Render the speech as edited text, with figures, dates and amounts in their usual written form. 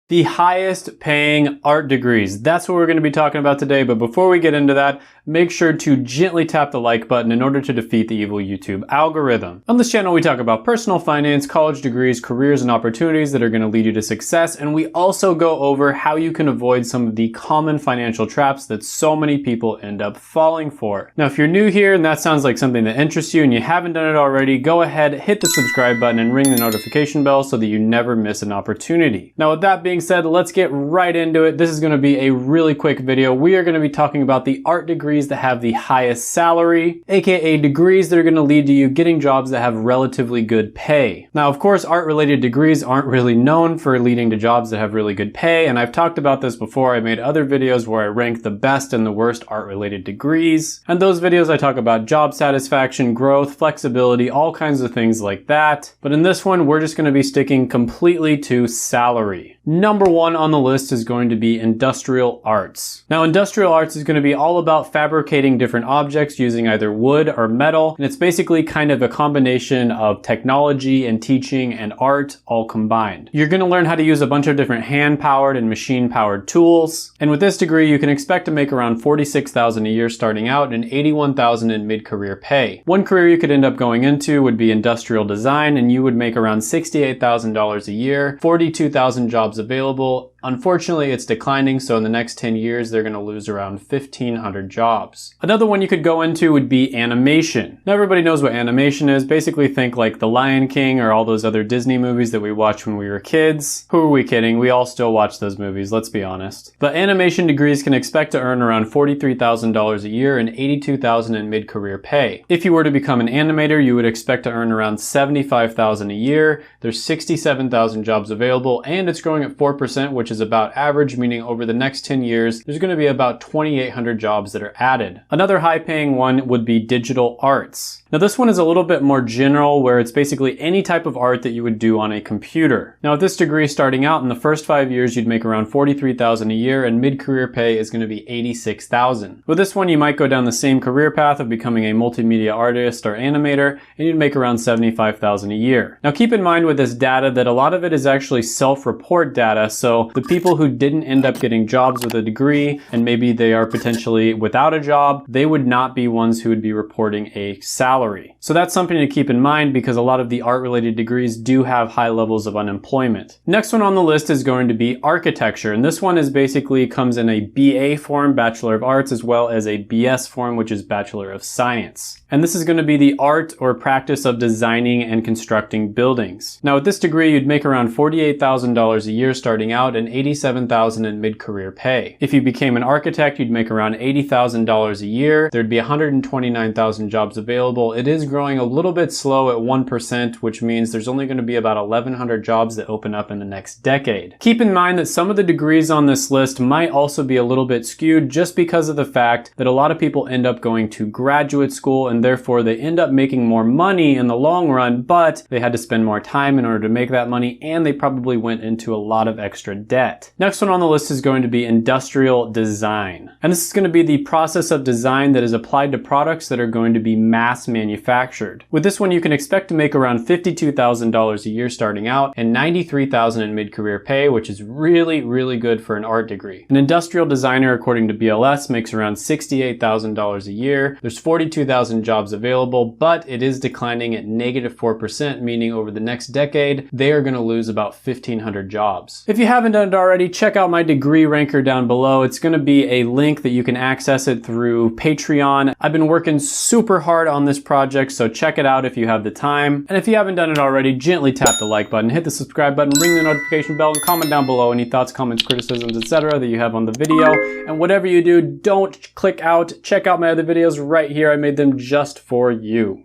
The highest paying art degrees. That's what we're going to be talking about today. But before we get into that, make sure to gently tap the like button in order to defeat the evil YouTube algorithm. On this channel, we talk about personal finance, college degrees, careers, and opportunities that are going to lead you to success. And we also go over how you can avoid some of the common financial traps that so many people end up falling for. Now, if you're new here and that sounds like something that interests you and you haven't done it already, go ahead, hit the subscribe button and ring the notification bell so that you never miss an opportunity. Now, with that being said, let's get right into it. This is going to be a really quick video. We are going to be talking about the art degrees that have the highest salary, aka degrees that are going to lead to you getting jobs that have relatively good pay. Now, of course, art-related degrees aren't really known for leading to jobs that have really good pay, and I've talked about this before. I made other videos where I rank the best and the worst art-related degrees, and those videos I talk about job satisfaction, growth, flexibility, all kinds of things like that. But in this one, we're just going to be sticking completely to salary. Number one on the list is going to be industrial arts. Now, industrial arts is going to be all about fabricating different objects using either wood or metal, and it's basically kind of a combination of technology and teaching and art all combined. You're going to learn how to use a bunch of different hand-powered and machine-powered tools, and with this degree, you can expect to make around $46,000 a year starting out and $81,000 in mid-career pay. One career you could end up going into would be industrial design, and you would make around $68,000 a year, 42,000 jobs available. Unfortunately, it's declining, so in the next 10 years, they're going to lose around 1,500 jobs. Another one you could go into would be animation. Now, everybody knows what animation is. Basically, think like The Lion King or all those other Disney movies that we watched when we were kids. Who are we kidding? We all still watch those movies, let's be honest. But animation degrees can expect to earn around $43,000 a year and $82,000 in mid-career pay. If you were to become an animator, you would expect to earn around $75,000 a year. There's 67,000 jobs available, and it's growing at 4%, which is about average, meaning over the next 10 years, there's going to be about 2,800 jobs that are added. Another high-paying one would be digital arts. Now, this one is a little bit more general, where it's basically any type of art that you would do on a computer. Now, with this degree starting out, in the first 5 years, you'd make around $43,000 a year, and mid-career pay is going to be $86,000. With this one, you might go down the same career path of becoming a multimedia artist or animator, and you'd make around $75,000 a year. Now, keep in mind with this data that a lot of it is actually self-report data, so the people who didn't end up getting jobs with a degree, and maybe they are potentially without a job, they would not be ones who would be reporting a salary. So that's something to keep in mind because a lot of the art-related degrees do have high levels of unemployment. Next one on the list is going to be architecture, and this one is basically comes in a BA form, Bachelor of Arts, as well as a BS form, which is Bachelor of Science. And this is going to be the art or practice of designing and constructing buildings. Now, with this degree, you'd make around $48,000 a year starting out and $87,000 in mid-career pay. If you became an architect, you'd make around $80,000 a year. There'd be 129,000 jobs available. It is growing a little bit slow at 1%, which means there's only going to be about 1,100 jobs that open up in the next decade. Keep in mind that some of the degrees on this list might also be a little bit skewed just because of the fact that a lot of people end up going to graduate school and therefore they end up making more money in the long run, but they had to spend more time in order to make that money, and they probably went into a lot of extra debt. Next one on the list is going to be industrial design. And this is going to be the process of design that is applied to products that are going to be mass manufactured. With this one, you can expect to make around $52,000 a year starting out and $93,000 in mid-career pay, which is really, really good for an art degree. An industrial designer, according to BLS, makes around $68,000 a year. There's 42,000 jobs available, but it is declining at -4%, meaning over the next decade, they are going to lose about 1,500 jobs. If you haven't done it already, check out my degree ranker down below. It's going to be a link that you can access it through Patreon. I've been working super hard on this project, so check it out if you have the time. And if you haven't done it already, gently tap the like button, hit the subscribe button, ring the notification bell, and comment down below any thoughts, comments, criticisms, etc. that you have on the video. And whatever you do, don't click out. Check out my other videos right here. I made them just for you.